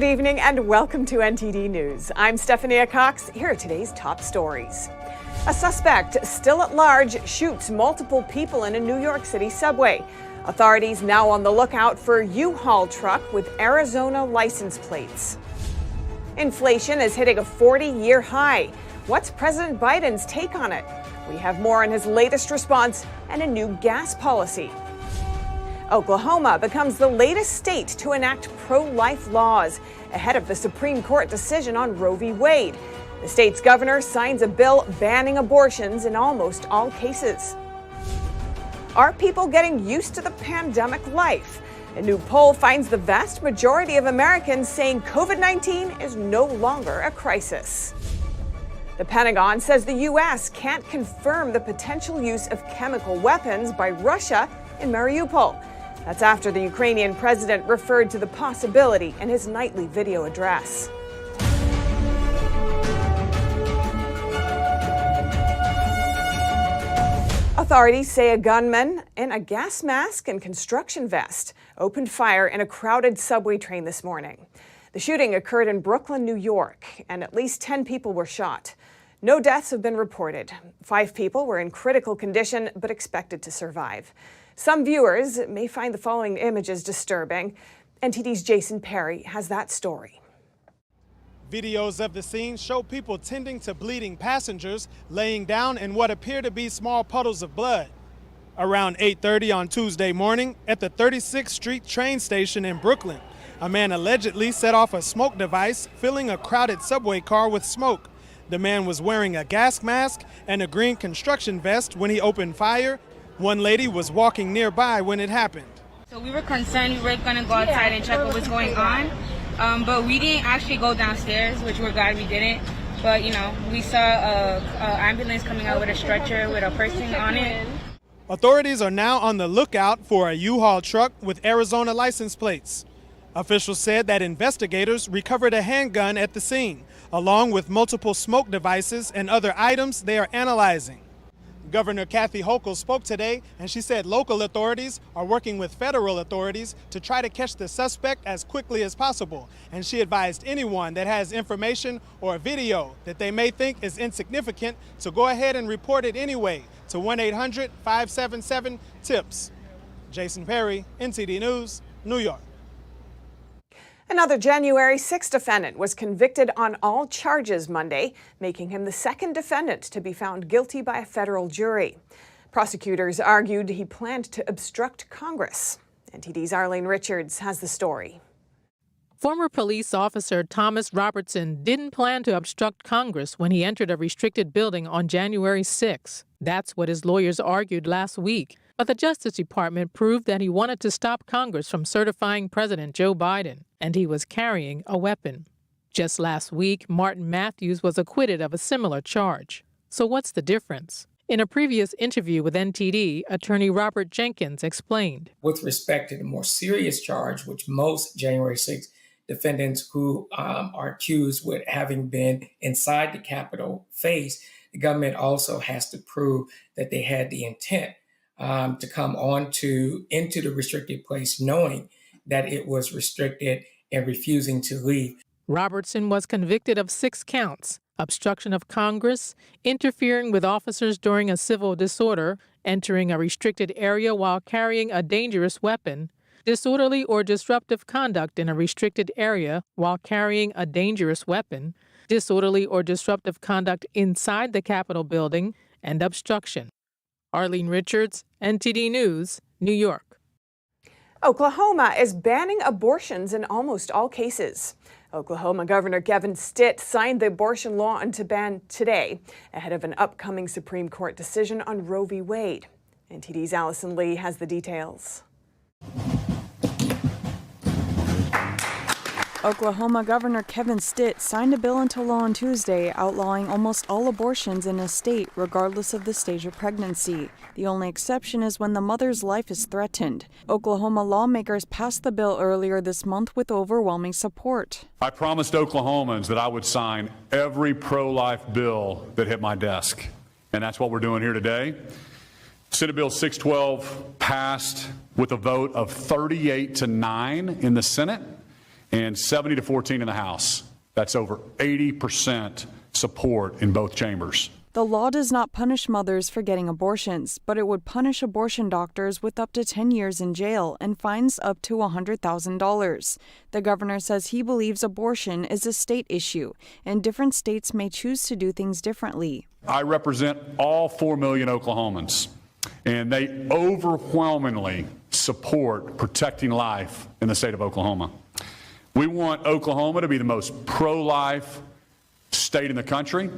Good evening and welcome to NTD News. I'm Stephanie Cox. Here are today's top stories. A suspect still at large shoots multiple people in a New York City subway. Authorities now on the lookout for U-Haul truck with Arizona license plates. Inflation is hitting a 40-year high. What's President Biden's take on it? We have more on his latest response and a new gas policy. Oklahoma becomes the latest state to enact pro-life laws ahead of the Supreme Court decision on Roe v. Wade. The state's governor signs a bill banning abortions in almost all cases. Are people getting used to the pandemic life? A new poll finds the vast majority of Americans saying COVID-19 is no longer a crisis. The Pentagon says the U.S. can't confirm the potential use of chemical weapons by Russia in Mariupol. That's after the Ukrainian president referred to the possibility in his nightly video address. Authorities say a gunman in a gas mask and construction vest opened fire in a crowded subway train this morning. The shooting occurred in Brooklyn, New York, and at least 10 people were shot. No deaths have been reported. 5 people were in critical condition but expected to survive. Some viewers may find the following images disturbing. NTD's Jason Perry has that story. Videos of the scene show people tending to bleeding passengers laying down in what appear to be small puddles of blood. Around 8:30 on Tuesday morning at the 36th Street train station in Brooklyn, a man allegedly set off a smoke device filling a crowded subway car with smoke. The man was wearing a gas mask and a green construction vest when he opened fire. One lady was walking nearby when it happened. So we were concerned. We were going to go outside and check what was going on. But we didn't actually go downstairs, which we're glad we didn't. But, we saw an ambulance coming out with a stretcher with a person on it. Authorities are now on the lookout for a U-Haul truck with Arizona license plates. Officials said that investigators recovered a handgun at the scene, along with multiple smoke devices and other items they are analyzing. Governor Kathy Hochul spoke today, and she said local authorities are working with federal authorities to try to catch the suspect as quickly as possible. And she advised anyone that has information or video that they may think is insignificant to go ahead and report it anyway to 1-800-577-TIPS. Jason Perry, NTD News, New York. Another January 6 defendant was convicted on all charges Monday, making him the second defendant to be found guilty by a federal jury. Prosecutors argued he planned to obstruct Congress. NTD's Arlene Richards has the story. Former police officer Thomas Robertson didn't plan to obstruct Congress when he entered a restricted building on January 6. That's what his lawyers argued last week. But the Justice Department proved that he wanted to stop Congress from certifying President Joe Biden, and he was carrying a weapon. Just last week, Martin Matthews was acquitted of a similar charge. So what's the difference? In a previous interview with NTD, attorney Robert Jenkins explained. With respect to the more serious charge, which most January 6 defendants who are accused with having been inside the Capitol face, the government also has to prove that they had the intent to come into the restricted place knowing that it was restricted and refusing to leave. Robertson was convicted of 6 counts: obstruction of Congress, interfering with officers during a civil disorder, entering a restricted area while carrying a dangerous weapon, disorderly or disruptive conduct in a restricted area while carrying a dangerous weapon, disorderly or disruptive conduct inside the Capitol building, and obstruction. Arlene Richards, NTD News, New York. Oklahoma is banning abortions in almost all cases. Oklahoma Governor Kevin Stitt signed the abortion law into ban today, ahead of an upcoming Supreme Court decision on Roe v. Wade. NTD's Allison Lee has the details. Oklahoma Governor Kevin Stitt signed a bill into law on Tuesday outlawing almost all abortions in his state, regardless of the stage of pregnancy. The only exception is when the mother's life is threatened. Oklahoma lawmakers passed the bill earlier this month with overwhelming support. I promised Oklahomans that I would sign every pro-life bill that hit my desk, and that's what we're doing here today. Senate Bill 612 passed with a vote of 38-9 in the Senate, and 70 to 14 in the House. That's over 80% support in both chambers. The law does not punish mothers for getting abortions, but it would punish abortion doctors with up to 10 years in jail and fines up to $100,000. The governor says he believes abortion is a state issue, and different states may choose to do things differently. I represent all 4 million Oklahomans, and they overwhelmingly support protecting life in the state of Oklahoma. We want Oklahoma to be the most pro-life state in the country.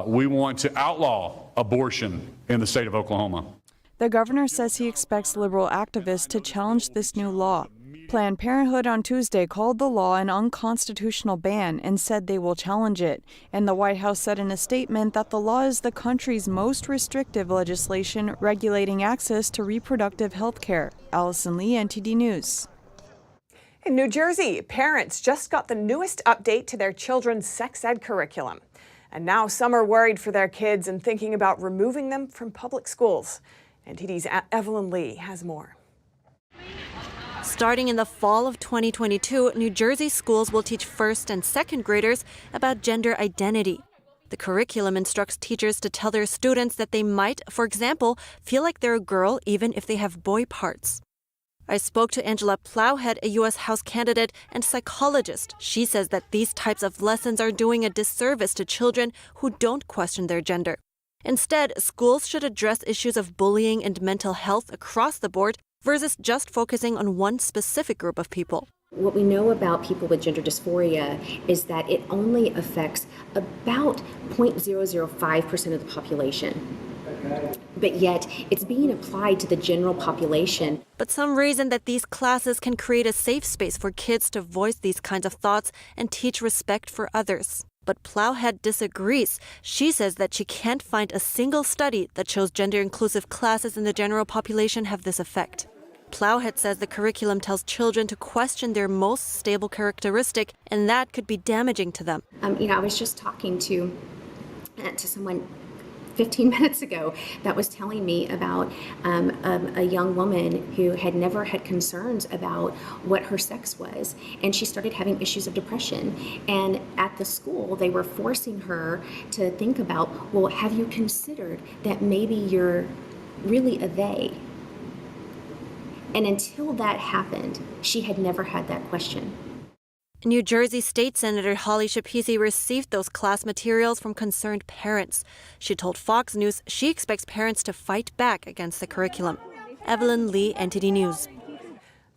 We want to outlaw abortion in the state of Oklahoma. The governor says he expects liberal activists to challenge this new law. Planned Parenthood on Tuesday called the law an unconstitutional ban and said they will challenge it. And the White House said in a statement that the law is the country's most restrictive legislation regulating access to reproductive health care. Allison Lee, NTD News. In New Jersey, parents just got the newest update to their children's sex ed curriculum. And now some are worried for their kids and thinking about removing them from public schools. NTD's Evelyn Lee has more. Starting in the fall of 2022, New Jersey schools will teach first and second graders about gender identity. The curriculum instructs teachers to tell their students that they might, for example, feel like they're a girl even if they have boy parts. I spoke to Angela Plowhead, a U.S. House candidate and psychologist. She says that these types of lessons are doing a disservice to children who don't question their gender. Instead, schools should address issues of bullying and mental health across the board versus just focusing on one specific group of people. What we know about people with gender dysphoria is that it only affects about 0.005% of the population. But yet, it's being applied to the general population. But some reason that these classes can create a safe space for kids to voice these kinds of thoughts and teach respect for others. But Plowhead disagrees. She says that she can't find a single study that shows gender-inclusive classes in the general population have this effect. Plowhead says the curriculum tells children to question their most stable characteristic, and that could be damaging to them. I was just talking to someone 15 minutes ago that was telling me about a young woman who had never had concerns about what her sex was, and she started having issues of depression. And at the school, they were forcing her to think about, well, have you considered that maybe you're really a they? And until that happened, she had never had that question. New Jersey State Senator Holly Schapisi received those class materials from concerned parents. She told Fox News she expects parents to fight back against the curriculum. Evelyn Lee, NTD News.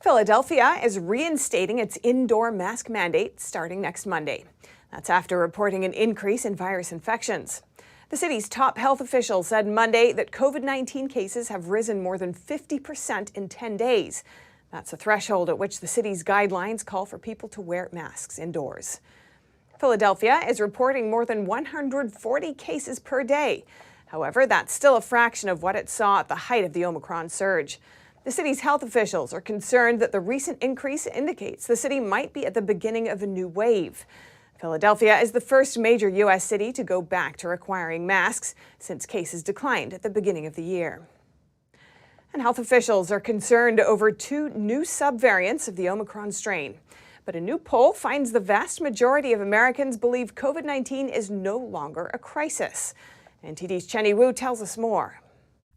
Philadelphia is reinstating its indoor mask mandate starting next Monday. That's after reporting an increase in virus infections. The city's top health official said Monday that COVID-19 cases have risen more than 50% in 10 days. That's a threshold at which the city's guidelines call for people to wear masks indoors. Philadelphia is reporting more than 140 cases per day. However, that's still a fraction of what it saw at the height of the Omicron surge. The city's health officials are concerned that the recent increase indicates the city might be at the beginning of a new wave. Philadelphia is the first major U.S. city to go back to requiring masks since cases declined at the beginning of the year. And health officials are concerned over 2 new subvariants of the Omicron strain. But a new poll finds the vast majority of Americans believe COVID-19 is no longer a crisis. NTD's Chenny Wu tells us more.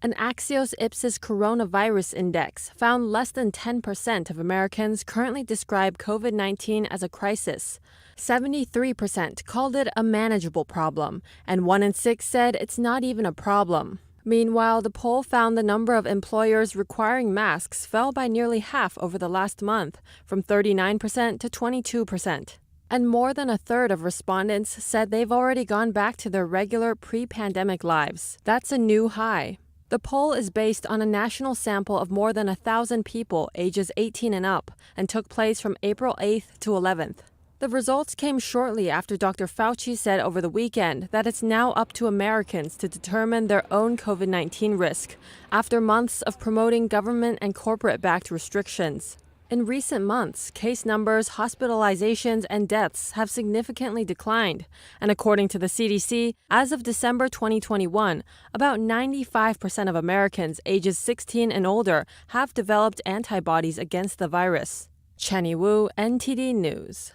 An Axios Ipsos coronavirus index found less than 10% of Americans currently describe COVID-19 as a crisis. 73% called it a manageable problem, and 1 in 6 said it's not even a problem. Meanwhile, the poll found the number of employers requiring masks fell by nearly half over the last month, from 39% to 22%. And more than a third of respondents said they've already gone back to their regular pre-pandemic lives. That's a new high. The poll is based on a national sample of more than 1,000 people ages 18 and up and took place from April 8th to 11th. The results came shortly after Dr. Fauci said over the weekend that it's now up to Americans to determine their own COVID-19 risk after months of promoting government and corporate-backed restrictions. In recent months, case numbers, hospitalizations, and deaths have significantly declined. And according to the CDC, as of December 2021, about 95% of Americans ages 16 and older have developed antibodies against the virus. Chenny Wu, NTD News.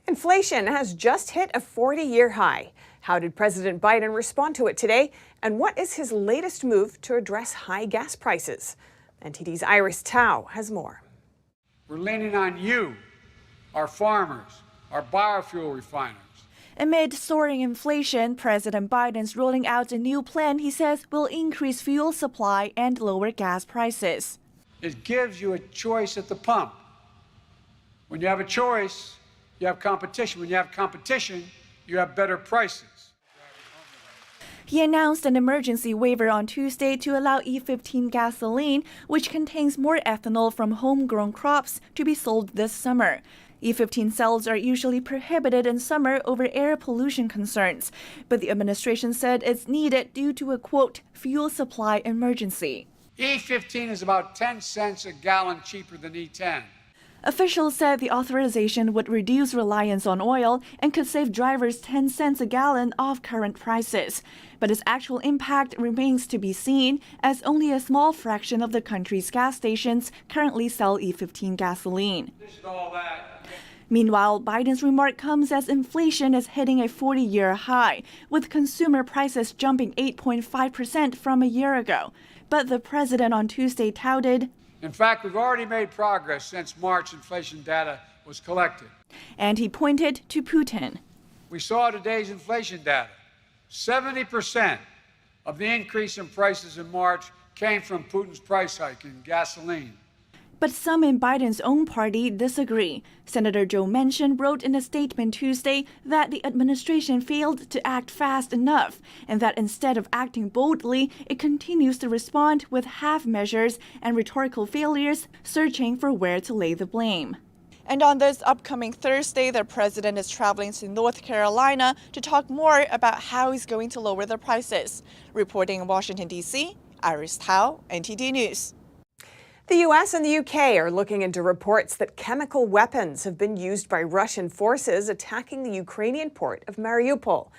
Inflation has just hit a 40-year high. How did President Biden respond to it today? And what is his latest move to address high gas prices? NTD's Iris Tao has more. We're leaning on you, our farmers, our biofuel refiners. Amid soaring inflation, President Biden's rolling out a new plan he says will increase fuel supply and lower gas prices. It gives you a choice at the pump. When you have a choice, you have competition. When you have competition, you have better prices. He announced an emergency waiver on Tuesday to allow E15 gasoline, which contains more ethanol from homegrown crops, to be sold this summer. E15 sales are usually prohibited in summer over air pollution concerns, but the administration said it's needed due to a, quote, fuel supply emergency. E15 is about 10 cents a gallon cheaper than E10. Officials said the authorization would reduce reliance on oil and could save drivers 10 cents a gallon off current prices. But its actual impact remains to be seen, as only a small fraction of the country's gas stations currently sell E15 gasoline. Meanwhile, Biden's remark comes as inflation is hitting a 40-year high, with consumer prices jumping 8.5% from a year ago. But the president on Tuesday touted, in fact, we've already made progress since March inflation data was collected. And he pointed to Putin. We saw today's inflation data. 70% of the increase in prices in March came from Putin's price hike in gasoline. But some in Biden's own party disagree. Senator Joe Manchin wrote in a statement Tuesday that the administration failed to act fast enough, and that instead of acting boldly, it continues to respond with half measures and rhetorical failures, searching for where to lay the blame. And on this upcoming Thursday, the president is traveling to North Carolina to talk more about how he's going to lower the prices. Reporting in Washington, D.C., Iris Tao, NTD News. The U.S. and the UK are looking into reports that chemical weapons have been used by Russian forces attacking the Ukrainian port of Mariupol.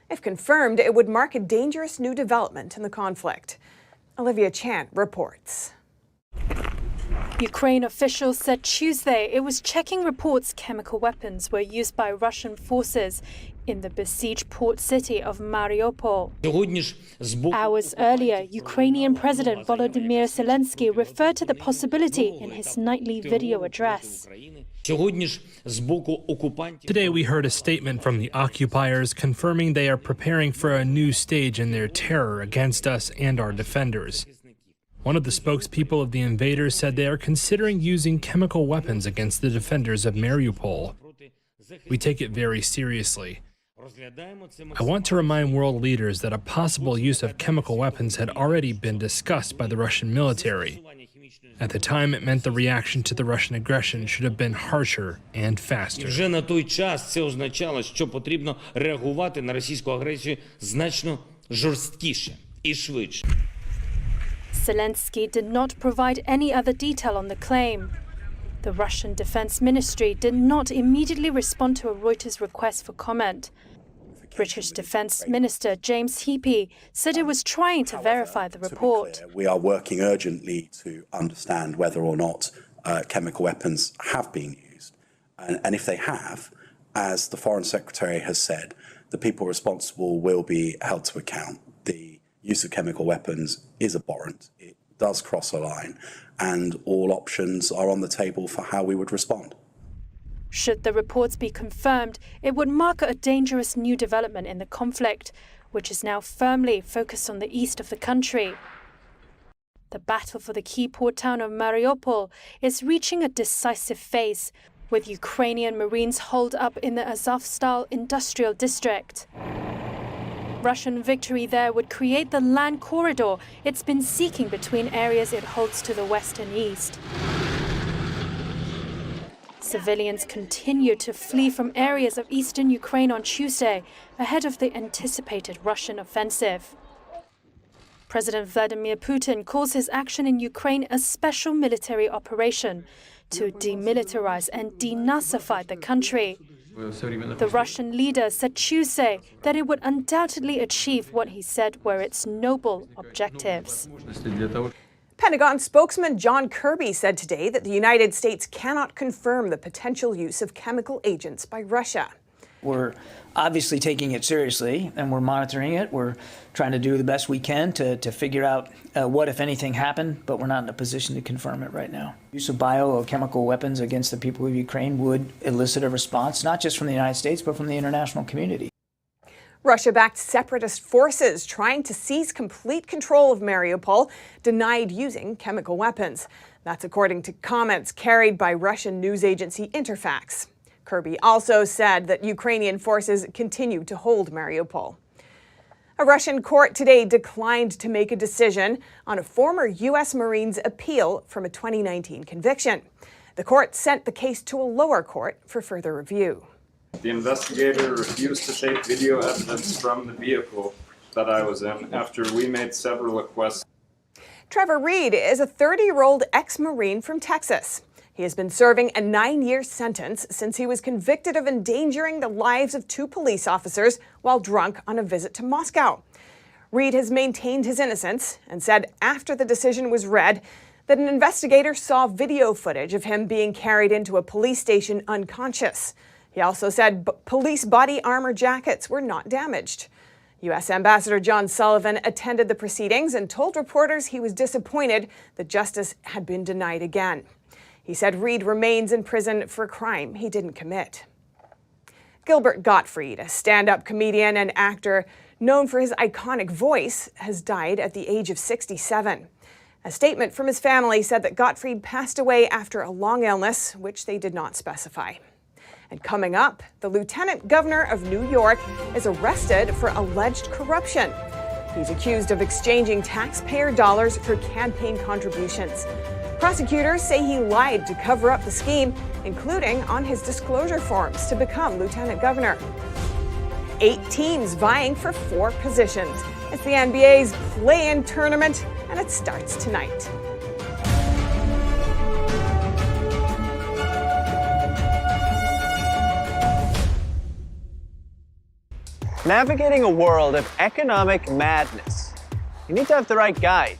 If confirmed, it would mark a dangerous new development in the conflict. Olivia Chan reports. Ukraine officials said Tuesday it was checking reports chemical weapons were used by Russian forces in the besieged port city of Mariupol. Hours earlier, Ukrainian President Volodymyr Zelensky referred to the possibility in his nightly video address. Today we heard a statement from the occupiers confirming they are preparing for a new stage in their terror against us and our defenders. One of the spokespeople of the invaders said they are considering using chemical weapons against the defenders of Mariupol. We take it very seriously. I want to remind world leaders that a possible use of chemical weapons had already been discussed by the Russian military. At the time, it meant the reaction to the Russian aggression should have been harsher and faster. Zelensky did not provide any other detail on the claim. The Russian Defense Ministry did not immediately respond to a Reuters request for comment. British Defence Minister James Heappey said it was trying to verify the report. We are working urgently to understand whether or not chemical weapons have been used. And if they have, as the Foreign Secretary has said, the people responsible will be held to account. The use of chemical weapons is abhorrent. It does cross a line, and all options are on the table for how we would respond. Should the reports be confirmed, it would mark a dangerous new development in the conflict, which is now firmly focused on the east of the country. The battle for the key port town of Mariupol is reaching a decisive phase, with Ukrainian Marines holed up in the Azovstal industrial district. Russian victory there would create the land corridor it's been seeking between areas it holds to the west and east. Civilians continue to flee from areas of eastern Ukraine on Tuesday, ahead of the anticipated Russian offensive. President Vladimir Putin calls his action in Ukraine a special military operation to demilitarize and denazify the country. The Russian leader said Tuesday that it would undoubtedly achieve what he said were its noble objectives. Pentagon spokesman John Kirby said today that the United States cannot confirm the potential use of chemical agents by Russia. We're obviously taking it seriously, and we're monitoring it. We're trying to do the best we can to figure out what, if anything, happened, but we're not in a position to confirm it right now. Use of biochemical weapons against the people of Ukraine would elicit a response, not just from the United States, but from the international community. Russia-backed separatist forces trying to seize complete control of Mariupol denied using chemical weapons. That's according to comments carried by Russian news agency Interfax. Kirby also said that Ukrainian forces continue to hold Mariupol. A Russian court today declined to make a decision on a former U.S. Marine's appeal from a 2019 conviction. The court sent the case to a lower court for further review. The investigator refused to take video evidence from the vehicle that I was in after we made several requests. Trevor Reed is a 30-year-old ex-Marine from Texas. He has been serving a 9-year sentence since he was convicted of endangering the lives of 2 police officers while drunk on a visit to Moscow. Reed has maintained his innocence and said after the decision was read that an investigator saw video footage of him being carried into a police station unconscious. He also said police body armor jackets were not damaged. U.S. Ambassador John Sullivan attended the proceedings and told reporters he was disappointed that justice had been denied again. He said Reed remains in prison for a crime he didn't commit. Gilbert Gottfried, a stand-up comedian and actor known for his iconic voice, has died at the age of 67. A statement from his family said that Gottfried passed away after a long illness, which they did not specify. And coming up, the Lieutenant Governor of New York is arrested for alleged corruption. He's accused of exchanging taxpayer dollars for campaign contributions. Prosecutors say he lied to cover up the scheme, including on his disclosure forms to become Lieutenant Governor. 8 teams vying for 4 positions. It's the NBA's play-in tournament, and it starts tonight. Navigating a world of economic madness, you need to have the right guide.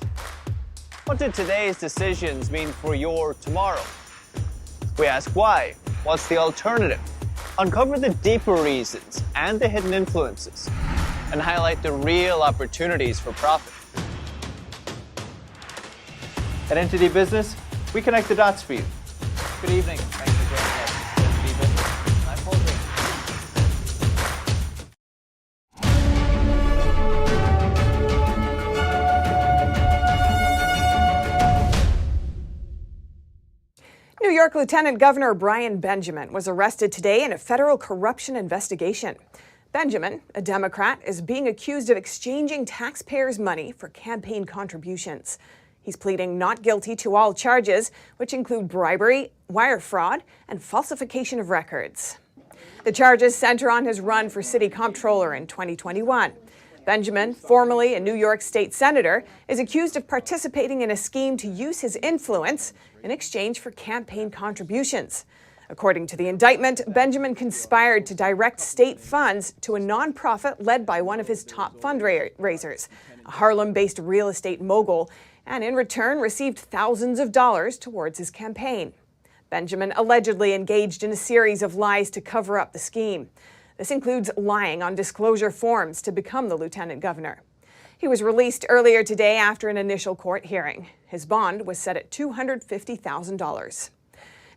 What do today's decisions mean for your tomorrow? We ask why. What's the alternative? Uncover the deeper reasons and the hidden influences, and highlight the real opportunities for profit. At NTD Business, we connect the dots for you. Good evening. Thanks for joining us. NTD Business. I'm Paul Green. New York Lieutenant Governor Brian Benjamin was arrested today in a federal corruption investigation. Benjamin, a Democrat, is being accused of exchanging taxpayers' money for campaign contributions. He's pleading not guilty to all charges, which include bribery, wire fraud, and falsification of records. The charges center on his run for city comptroller in 2021. Benjamin, formerly a New York state senator, is accused of participating in a scheme to use his influence in exchange for campaign contributions. According to the indictment, Benjamin conspired to direct state funds to a nonprofit led by one of his top fundraisers, a Harlem-based real estate mogul, and in return received thousands of dollars towards his campaign. Benjamin allegedly engaged in a series of lies to cover up the scheme. This includes lying on disclosure forms to become the lieutenant governor. He was released earlier today after an initial court hearing. His bond was set at $250,000.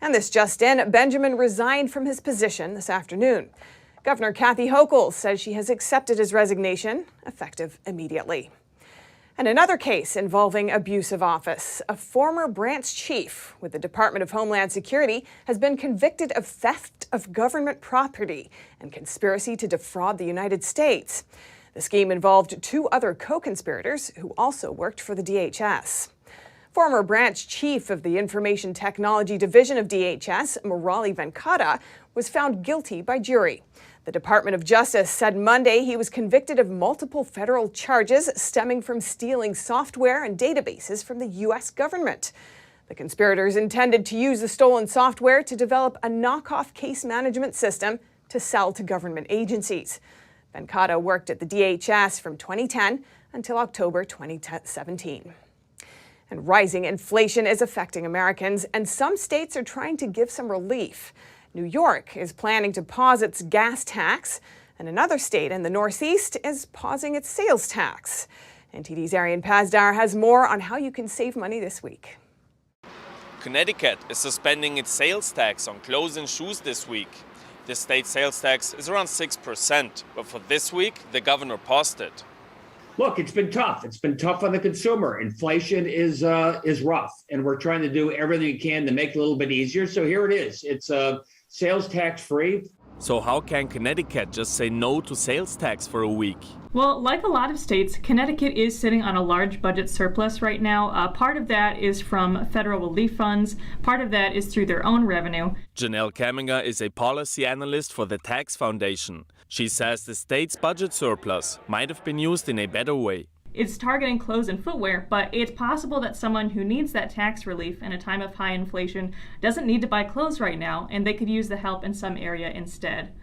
And this just in, Benjamin resigned from his position this afternoon. Governor Kathy Hochul says she has accepted his resignation, effective immediately. And another case involving abuse of office. A former branch chief with the Department of Homeland Security has been convicted of theft of government property and conspiracy to defraud the United States. The scheme involved 2 other co-conspirators who also worked for the DHS. Former branch chief of the Information Technology Division of DHS, Murali Venkata, was found guilty by jury. The Department of Justice said Monday he was convicted of multiple federal charges stemming from stealing software and databases from the U.S. government. The conspirators intended to use the stolen software to develop a knockoff case management system to sell to government agencies. Venkata worked at the DHS from 2010 until October 2017. And rising inflation is affecting Americans, and some states are trying to give some relief. New York is planning to pause its gas tax, and another state in the Northeast is pausing its sales tax. NTD's Arian Pazdar has more on how you can save money this week. Connecticut is suspending its sales tax on clothes and shoes this week. The state sales tax is around 6%, but for this week, the governor paused it. Look, it's been tough. It's been tough on the consumer. Inflation is rough, and we're trying to do everything we can to make it a little bit easier. So here it is. It's sales tax free. So how can Connecticut just say no to sales tax for a week? Well, like a lot of states, Connecticut is sitting on a large budget surplus right now. Part of that is from federal relief funds. Part of that is through their own revenue. Janelle Kaminger is a policy analyst for the Tax Foundation. She says the state's budget surplus might have been used in a better way. It's targeting clothes and footwear, but it's possible that someone who needs that tax relief in a time of high inflation doesn't need to buy clothes right now, and they could use the help in some area instead.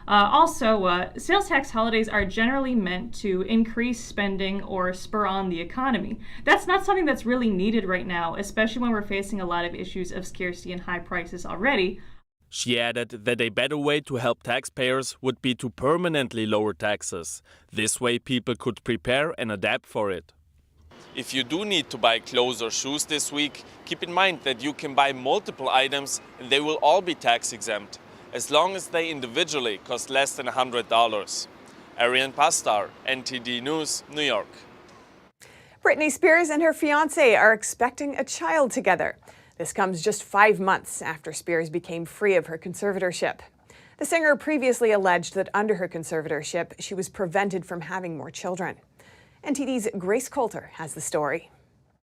Sales tax holidays are generally meant to increase spending or spur on the economy. That's not something that's really needed right now, especially when we're facing a lot of issues of scarcity and high prices already. She added that a better way to help taxpayers would be to permanently lower taxes. This way people could prepare and adapt for it. If you do need to buy clothes or shoes this week, keep in mind that you can buy multiple items and they will all be tax exempt, as long as they individually cost less than $100. Arian Pazdar, NTD News, New York. Britney Spears and her fiancé are expecting a child together. This comes just 5 months after Spears became free of her conservatorship. The singer previously alleged that under her conservatorship, she was prevented from having more children. NTD's Grace Coulter has the story.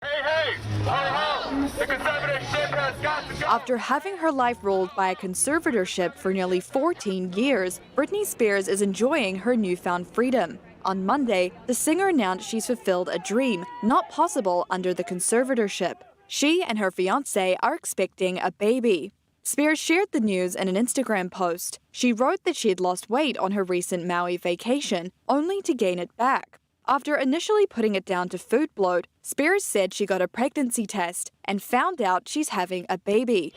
Hey, ho, the conservatorship has got to go. After having her life ruled by a conservatorship for nearly 14 years, Britney Spears is enjoying her newfound freedom. On Monday, the singer announced she's fulfilled a dream not possible under the conservatorship. She and her fiancé are expecting a baby. Spears shared the news in an Instagram post. She wrote that she had lost weight on her recent Maui vacation, only to gain it back. After initially putting it down to food bloat, Spears said she got a pregnancy test and found out she's having a baby.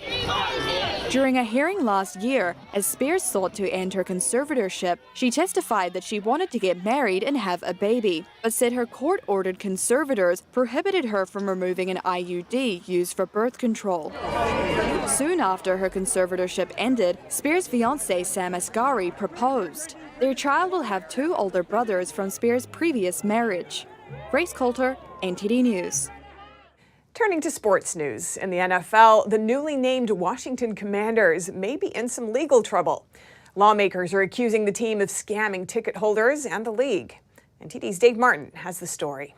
During a hearing last year, as Spears sought to end her conservatorship, she testified that she wanted to get married and have a baby, but said her court-ordered conservators prohibited her from removing an IUD used for birth control. Soon after her conservatorship ended, Spears' fiancé Sam Asghari proposed. Their child will have 2 older brothers from Spears' previous marriage. Grace Coulter, NTD News. Turning to sports news, in the NFL, the newly named Washington Commanders may be in some legal trouble. Lawmakers are accusing the team of scamming ticket holders and the league. NTD's Dave Martin has the story.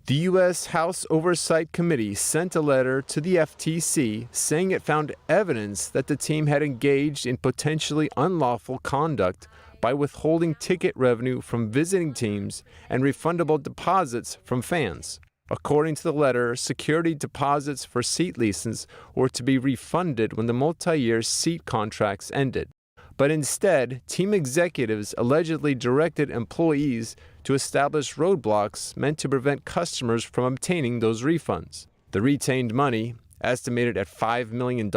The U.S. House Oversight Committee sent a letter to the FTC saying it found evidence that the team had engaged in potentially unlawful conduct by withholding ticket revenue from visiting teams and refundable deposits from fans. According to the letter, security deposits for seat leases were to be refunded when the multi-year seat contracts ended. But instead, team executives allegedly directed employees to establish roadblocks meant to prevent customers from obtaining those refunds. The retained money, estimated at $5 million,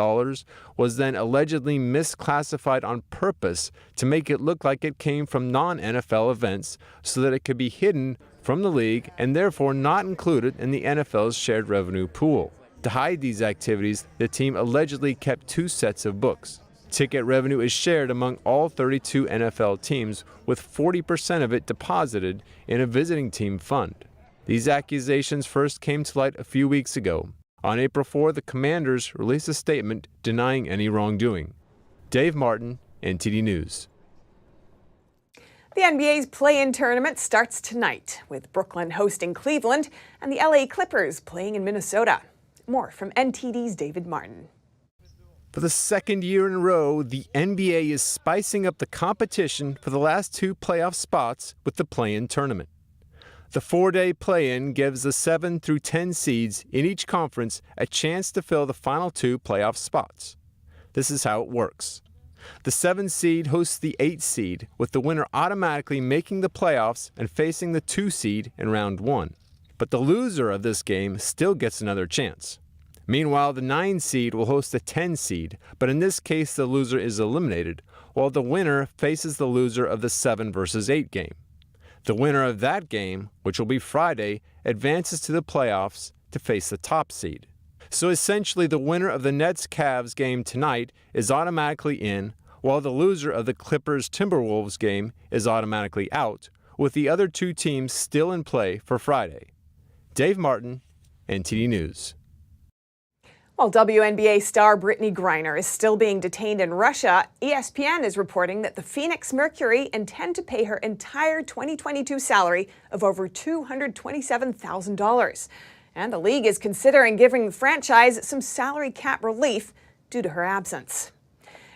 was then allegedly misclassified on purpose to make it look like it came from non-NFL events so that it could be hidden from the league and therefore not included in the NFL's shared revenue pool. To hide these activities, the team allegedly kept 2 sets of books. Ticket revenue is shared among all 32 NFL teams, with 40% of it deposited in a visiting team fund. These accusations first came to light a few weeks ago. On April 4, the Commanders released a statement denying any wrongdoing. Dave Martin, NTD News. The NBA's play-in tournament starts tonight, with Brooklyn hosting Cleveland and the LA Clippers playing in Minnesota. More from NTD's David Martin. For the second year in a row, the NBA is spicing up the competition for the last 2 playoff spots with the play-in tournament. The 4-day play-in gives the 7 through 10 seeds in each conference a chance to fill the final 2 playoff spots. This is how it works. The 7 seed hosts the 8 seed, with the winner automatically making the playoffs and facing the 2 seed in round 1. but the loser of this game still gets another chance. Meanwhile, the 9 seed will host the 10 seed, but in this case the loser is eliminated, while the winner faces the loser of the 7 versus 8 game. The winner of that game, which will be Friday, advances to the playoffs to face the top seed. So essentially the winner of the Nets-Cavs game tonight is automatically in, while the loser of the Clippers-Timberwolves game is automatically out, with the other 2 teams still in play for Friday. Dave Martin, NTD News. While WNBA star Brittney Griner is still being detained in Russia, ESPN is reporting that the Phoenix Mercury intend to pay her entire 2022 salary of over $227,000. And the league is considering giving the franchise some salary cap relief due to her absence.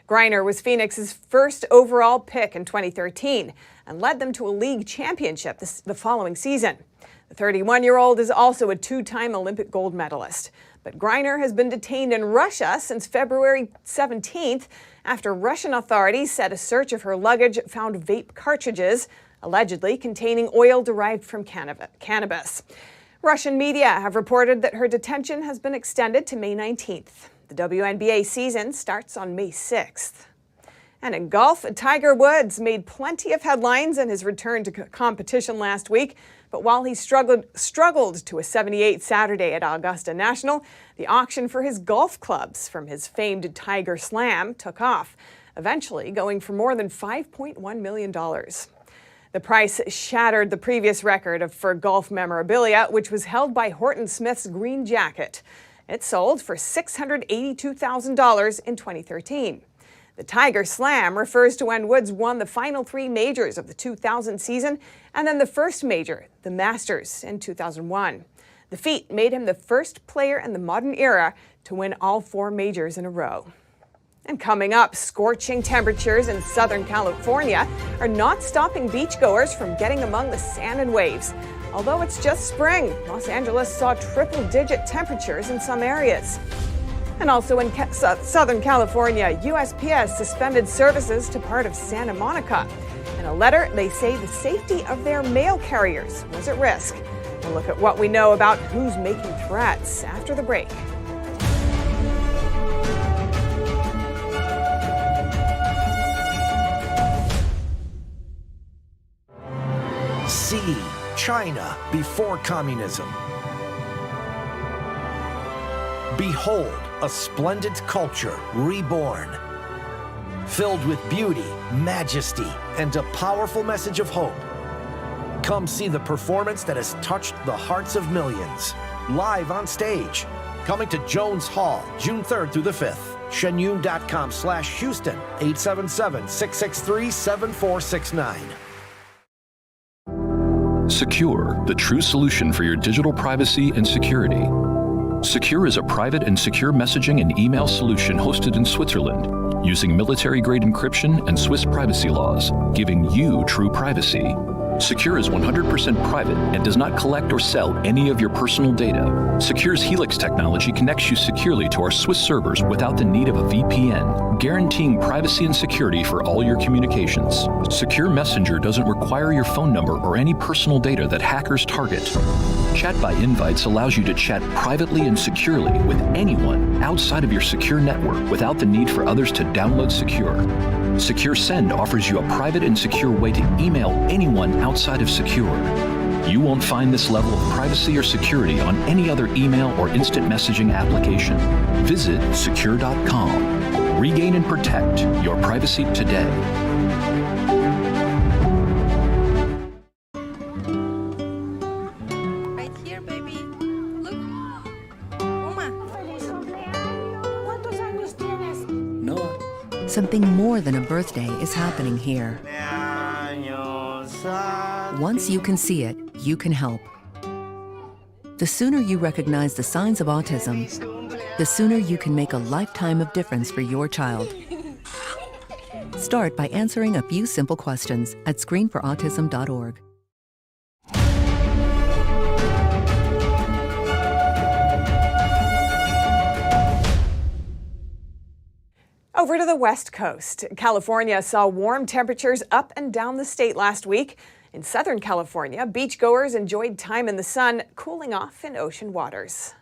Griner was Phoenix's first overall pick in 2013 and led them to a league championship the following season. The 31-year-old is also a 2-time Olympic gold medalist. But Griner has been detained in Russia since February 17th after Russian authorities said a search of her luggage found vape cartridges, allegedly containing oil derived from cannabis. Russian media have reported that her detention has been extended to May 19th. The WNBA season starts on May 6th. And in golf, Tiger Woods made plenty of headlines in his return to competition last week. But while he struggled to a 78 Saturday at Augusta National, the auction for his golf clubs from his famed Tiger Slam took off, eventually going for more than $5.1 million. The price shattered the previous record for golf memorabilia, which was held by Horton Smith's Green Jacket. It sold for $682,000 in 2013. The Tiger Slam refers to when Woods won the final 3 majors of the 2000 season and then the first major, the Masters, in 2001. The feat made him the first player in the modern era to win all 4 majors in a row. And coming up, scorching temperatures in Southern California are not stopping beachgoers from getting among the sand and waves. Although it's just spring, Los Angeles saw triple-digit temperatures in some areas. And also in Southern California, USPS suspended services to part of Santa Monica. In a letter, they say the safety of their mail carriers was at risk. We'll look at what we know about who's making threats after the break. See China before communism. Behold a splendid culture reborn, filled with beauty, majesty, and a powerful message of hope. Come see the performance that has touched the hearts of millions, live on stage. Coming to Jones Hall, June 3rd through the 5th. shenyun.com/Houston, 877-663-7469. Secure, the true solution for your digital privacy and security. Secure is a private and secure messaging and email solution hosted in Switzerland, using military-grade encryption and Swiss privacy laws, giving you true privacy. Secure is 100% private and does not collect or sell any of your personal data. Secure's Helix technology connects you securely to our Swiss servers without the need of a VPN, guaranteeing privacy and security for all your communications. Secure Messenger doesn't require your phone number or any personal data that hackers target. Chat by Invites allows you to chat privately and securely with anyone outside of your secure network without the need for others to download Secure. Secure Send offers you a private and secure way to email anyone outside of Secure. You won't find this level of privacy or security on any other email or instant messaging application. Visit secure.com. Regain and protect your privacy today. Something more than a birthday is happening here. Once you can see it, you can help. The sooner you recognize the signs of autism, the sooner you can make a lifetime of difference for your child. Start by answering a few simple questions at screenforautism.org. Over to the West Coast. California saw warm temperatures up and down the state last week. In Southern California, beachgoers enjoyed time in the sun, cooling off in ocean waters.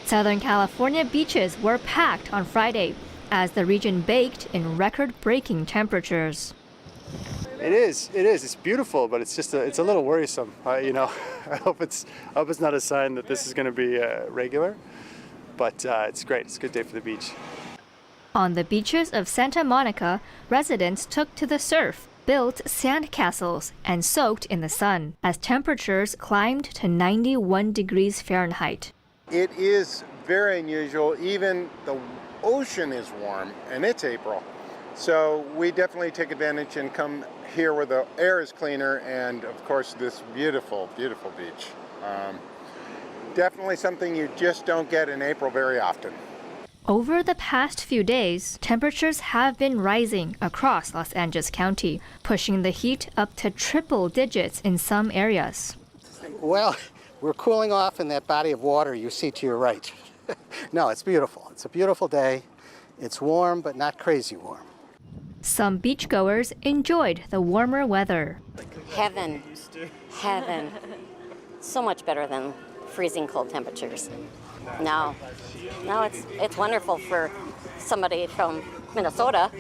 Southern California beaches were packed on Friday as the region baked in record-breaking temperatures. It is. It's beautiful, but it's a little worrisome. I hope it's not a sign that this is going to be regular. But it's great. It's a good day for the beach. On the beaches of Santa Monica, residents took to the surf, built sand castles, and soaked in the sun as temperatures climbed to 91 degrees Fahrenheit. It is very unusual. Even the ocean is warm, and it's April. So we definitely take advantage and come here where the air is cleaner, and of course this beautiful, beautiful beach. Definitely something you just don't get in April very often. Over the past few days, temperatures have been rising across Los Angeles County, pushing the heat up to triple digits in some areas. Well, we're cooling off in that body of water you see to your right. No, it's beautiful. It's a beautiful day. It's warm, but not crazy warm. Some beachgoers enjoyed the warmer weather. Heaven. Heaven. So much better than freezing cold temperatures. No, it's wonderful for somebody from Minnesota,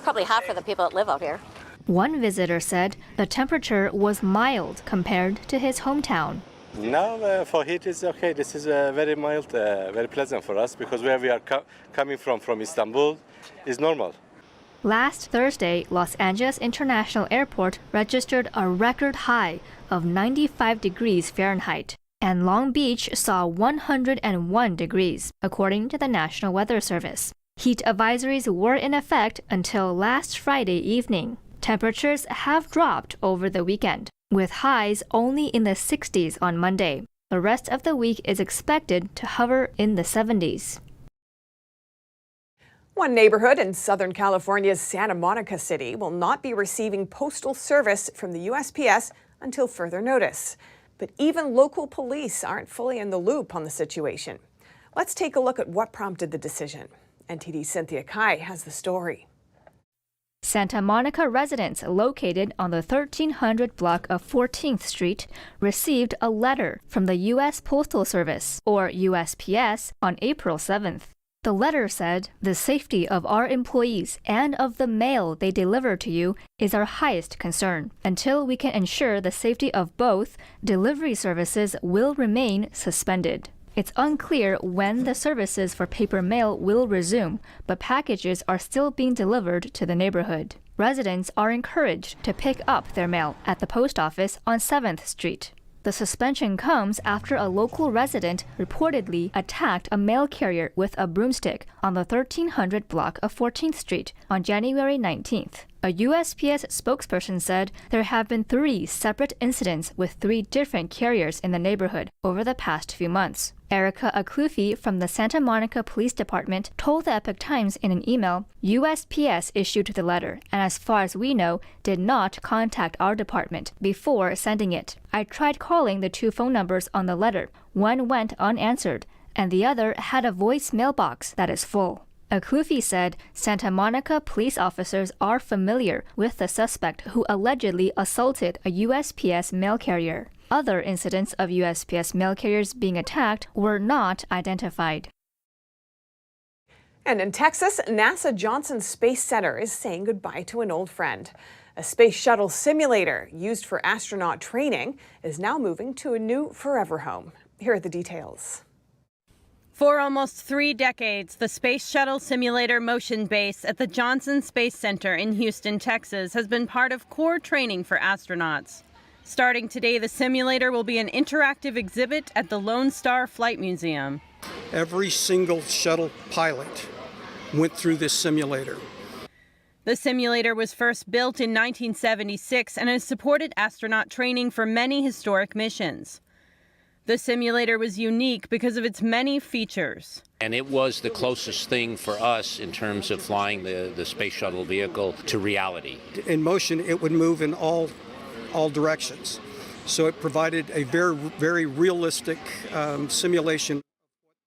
probably hot for the people that live out here. One visitor said the temperature was mild compared to his hometown. Now for heat it's okay. This is very mild, very pleasant for us because where we are coming from Istanbul is normal. Last Thursday, Los Angeles International Airport registered a record high of 95 degrees Fahrenheit, and Long Beach saw 101 degrees, according to the National Weather Service. Heat advisories were in effect until last Friday evening. Temperatures have dropped over the weekend, with highs only in the 60s on Monday. The rest of the week is expected to hover in the 70s. One neighborhood in Southern California's Santa Monica City will not be receiving postal service from the USPS until further notice. But even local police aren't fully in the loop on the situation. Let's take a look at what prompted the decision. NTD's Cynthia Kai has the story. Santa Monica residents located on the 1300 block of 14th Street received a letter from the U.S. Postal Service, or USPS, on April 7th. The letter said, "The safety of our employees and of the mail they deliver to you is our highest concern. Until we can ensure the safety of both, delivery services will remain suspended." It's unclear when the services for paper mail will resume, but packages are still being delivered to the neighborhood. Residents are encouraged to pick up their mail at the post office on 7th Street. The suspension comes after a local resident reportedly attacked a mail carrier with a broomstick on the 1300 block of 14th Street on January 19th. A USPS spokesperson said there have been 3 separate incidents with 3 different carriers in the neighborhood over the past few months. Erica Aclufi from the Santa Monica Police Department told the Epoch Times in an email, USPS issued the letter and as far as we know, did not contact our department before sending it. I tried calling the 2 phone numbers on the letter. One went unanswered and the other had a voice mailbox that is full. Aclufi said Santa Monica police officers are familiar with the suspect who allegedly assaulted a USPS mail carrier. Other incidents of USPS mail carriers being attacked were not identified. And in Texas, NASA Johnson Space Center is saying goodbye to an old friend. A space shuttle simulator used for astronaut training is now moving to a new forever home. Here are the details. For almost 3 decades, the Space Shuttle Simulator Motion Base at the Johnson Space Center in Houston, Texas, has been part of core training for astronauts. Starting today, the simulator will be an interactive exhibit at the Lone Star Flight Museum. Every single shuttle pilot went through this simulator. The simulator was first built in 1976 and has supported astronaut training for many historic missions. The simulator was unique because of its many features. And it was the closest thing for us in terms of flying the space shuttle vehicle to reality. In motion, it would move in all directions. So it provided a very, very realistic simulation.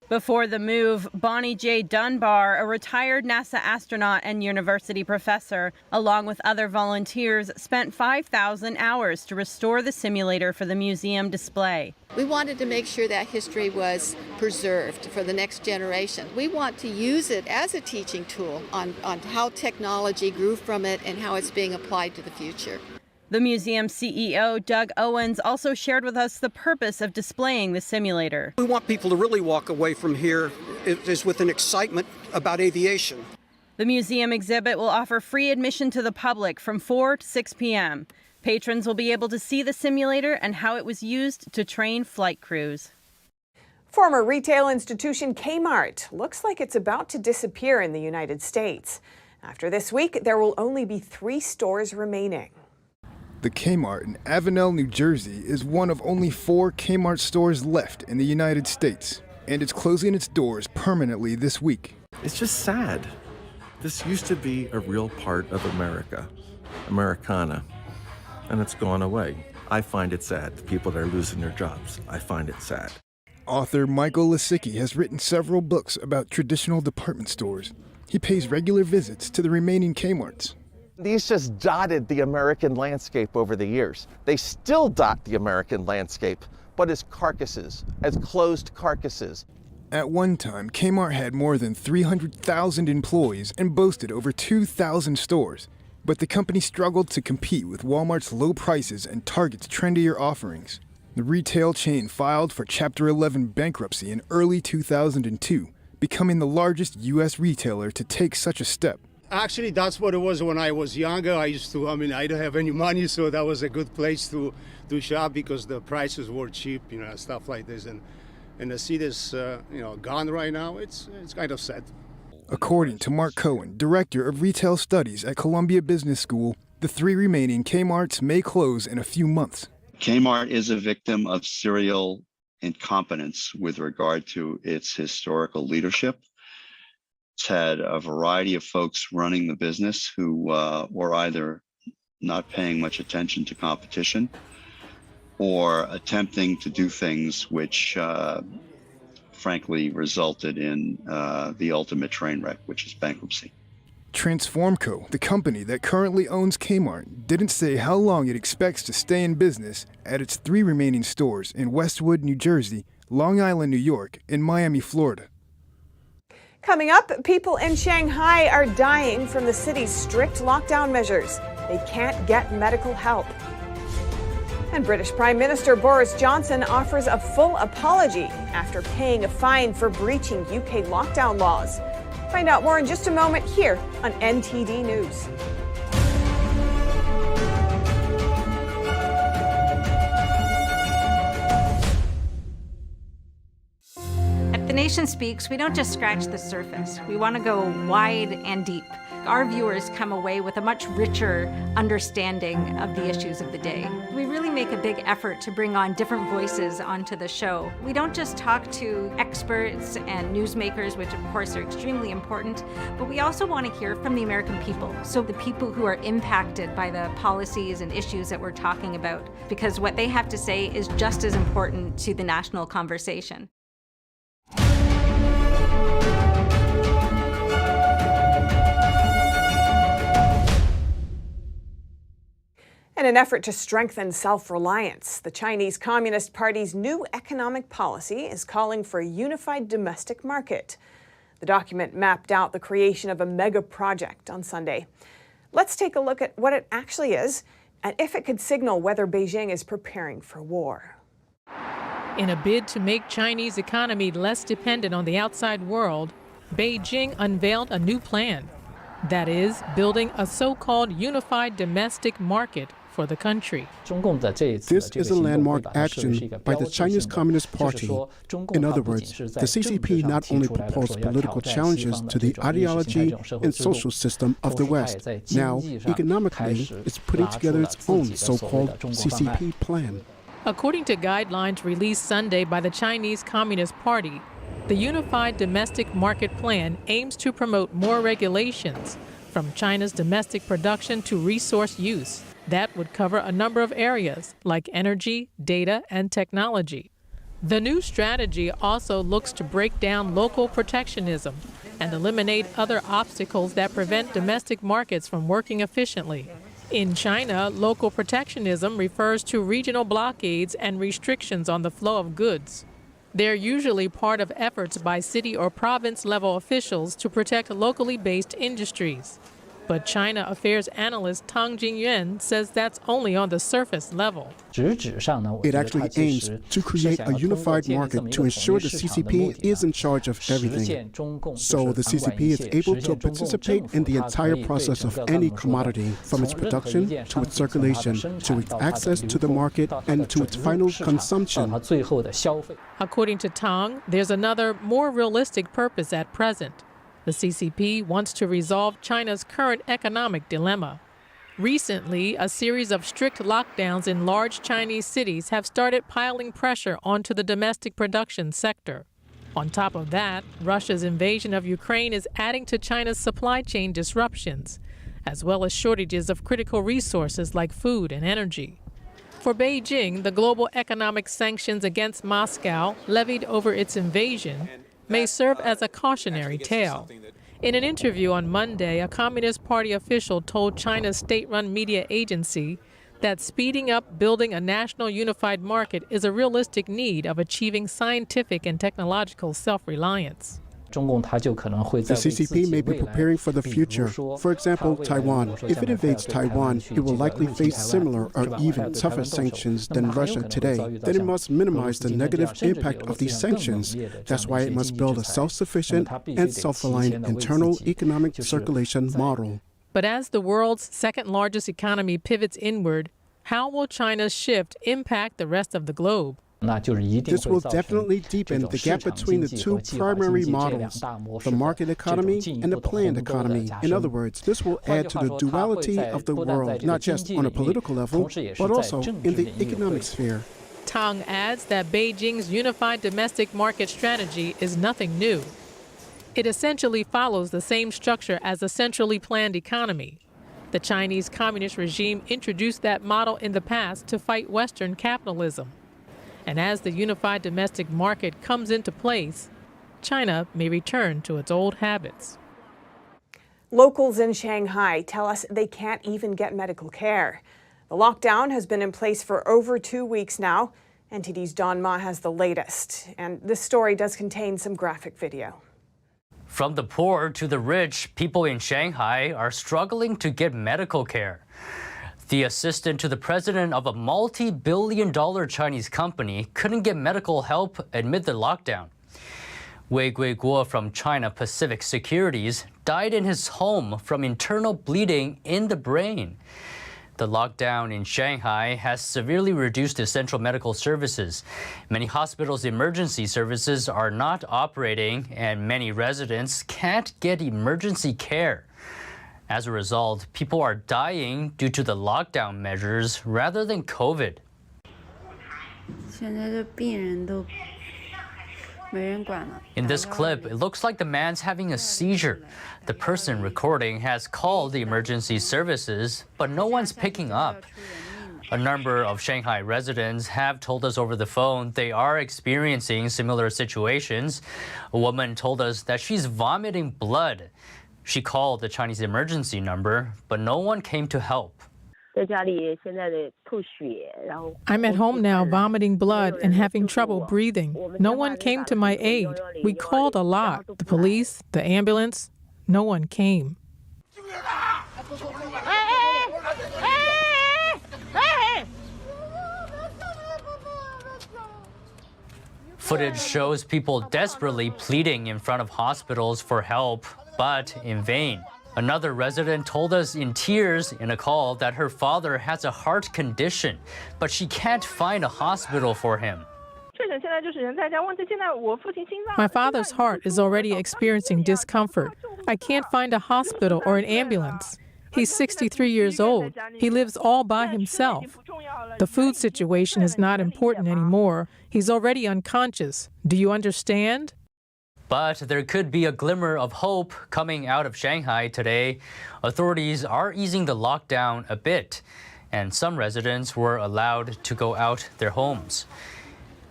Before the move, Bonnie J. Dunbar, a retired NASA astronaut and university professor, along with other volunteers, spent 5,000 hours to restore the simulator for the museum display. We wanted to make sure that history was preserved for the next generation. We want to use it as a teaching tool on how technology grew from it and how it's being applied to the future. The museum CEO, Doug Owens, also shared with us the purpose of displaying the simulator. We want people to really walk away from here with an excitement about aviation. The museum exhibit will offer free admission to the public from 4 to 6 p.m. Patrons will be able to see the simulator and how it was used to train flight crews. Former retail institution Kmart looks like it's about to disappear in the United States. After this week, there will only be 3 stores remaining. The Kmart in Avenel, New Jersey is one of only 4 Kmart stores left in the United States, and it's closing its doors permanently this week. It's just sad. This used to be a real part of America, Americana, and it's gone away. I find it sad. The people that are losing their jobs, I find it sad. Author Michael Lisicki has written several books about traditional department stores. He pays regular visits to the remaining Kmarts. These just dotted the American landscape over the years. They still dot the American landscape, but as carcasses, as closed carcasses. At one time, Kmart had more than 300,000 employees and boasted over 2,000 stores. But the company struggled to compete with Walmart's low prices and Target's trendier offerings. The retail chain filed for Chapter 11 bankruptcy in early 2002, becoming the largest U.S. retailer to take such a step. Actually, that's what it was when I was younger. I don't have any money, so that was a good place to shop because the prices were cheap, stuff like this. And to see this, gone right now, it's kind of sad. According to Mark Cohen, director of retail studies at Columbia Business School, the 3 remaining Kmarts may close in a few months. Kmart is a victim of serial incompetence with regard to its historical leadership. It's had a variety of folks running the business who were either not paying much attention to competition or attempting to do things which frankly resulted in the ultimate train wreck, which is bankruptcy. Transformco, the company that currently owns Kmart, didn't say how long it expects to stay in business at its 3 remaining stores in Westwood, New Jersey, Long Island, New York, and Miami, Florida. Coming up, people in Shanghai are dying from the city's strict lockdown measures. They can't get medical help. And British Prime Minister Boris Johnson offers a full apology after paying a fine for breaching UK lockdown laws. Find out more in just a moment here on NTD News. At The Nation Speaks, we don't just scratch the surface. We want to go wide and deep. Our viewers come away with a much richer understanding of the issues of the day. We really make a big effort to bring on different voices onto the show. We don't just talk to experts and newsmakers, which of course are extremely important, but we also want to hear from the American people. So the people who are impacted by the policies and issues that we're talking about, because what they have to say is just as important to the national conversation. In an effort to strengthen self-reliance, the Chinese Communist Party's new economic policy is calling for a unified domestic market. The document mapped out the creation of a mega project on Sunday. Let's take a look at what it actually is and if it could signal whether Beijing is preparing for war. In a bid to make Chinese economy less dependent on the outside world, Beijing unveiled a new plan. That is, building a so-called unified domestic market for the country. This is a landmark action by the Chinese Communist Party. In other words, the CCP not only proposed political challenges to the ideology and social system of the West, now economically it's putting together its own so-called CCP plan. According to guidelines released Sunday by the Chinese Communist Party, the Unified Domestic Market Plan aims to promote more regulations, from China's domestic production to resource use. That would cover a number of areas like energy, data, and technology. The new strategy also looks to break down local protectionism and eliminate other obstacles that prevent domestic markets from working efficiently. In China, local protectionism refers to regional blockades and restrictions on the flow of goods. They're usually part of efforts by city or province-level officials to protect locally based industries. But China Affairs analyst Tang Jingyuan says that's only on the surface level. It actually aims to create a unified market to ensure the CCP is in charge of everything. So the CCP is able to participate in the entire process of any commodity, from its production to its circulation, to its access to the market, and to its final consumption. According to Tang, there's another, more realistic purpose at present. The CCP wants to resolve China's current economic dilemma. Recently, a series of strict lockdowns in large Chinese cities have started piling pressure onto the domestic production sector. On top of that, Russia's invasion of Ukraine is adding to China's supply chain disruptions, as well as shortages of critical resources like food and energy. For Beijing, the global economic sanctions against Moscow, levied over its invasion, may serve as a cautionary tale. In an interview on Monday, a Communist Party official told China's state-run media agency that speeding up building a national unified market is a realistic need of achieving scientific and technological self-reliance. The CCP may be preparing for the future. For example, Taiwan. If it invades Taiwan, it will likely face similar or even tougher sanctions than Russia today. Then it must minimize the negative impact of these sanctions. That's why it must build a self-sufficient and self-reliant internal economic circulation model. But as the world's second-largest economy pivots inward, how will China's shift impact the rest of the globe? This will definitely deepen the gap between the two primary models, the market economy and the planned economy. In other words, this will add to the duality of the world, not just on a political level, but also in the economic sphere. Tang adds that Beijing's unified domestic market strategy is nothing new. It essentially follows the same structure as a centrally planned economy. The Chinese Communist regime introduced that model in the past to fight Western capitalism. And as the unified domestic market comes into place, China may return to its old habits. Locals in Shanghai tell us they can't even get medical care. The lockdown has been in place for over 2 weeks now. NTD's Don Ma has the latest. And this story does contain some graphic video. From the poor to the rich, people in Shanghai are struggling to get medical care. The assistant to the president of a multi-billion-dollar Chinese company couldn't get medical help amid the lockdown. Wei Guiguo from China Pacific Securities died in his home from internal bleeding in the brain. The lockdown in Shanghai has severely reduced essential medical services. Many hospitals' emergency services are not operating, and many residents can't get emergency care. As a result, people are dying due to the lockdown measures rather than COVID. In this clip, it looks like the man's having a seizure. The person recording has called the emergency services, but no one's picking up. A number of Shanghai residents have told us over the phone they are experiencing similar situations. A woman told us that she's vomiting blood. She called the Chinese emergency number, but no one came to help. I'm at home now vomiting blood and having trouble breathing. No one came to my aid. We called a lot. The police, the ambulance, no one came. Footage shows people desperately pleading in front of hospitals for help, but in vain. Another resident told us in tears in a call that her father has a heart condition, but she can't find a hospital for him. My father's heart is already experiencing discomfort. I can't find a hospital or an ambulance. He's 63 years old. He lives all by himself. The food situation is not important anymore. He's already unconscious. Do you understand? But there could be a glimmer of hope coming out of Shanghai today. Authorities are easing the lockdown a bit, and some residents were allowed to go out their homes.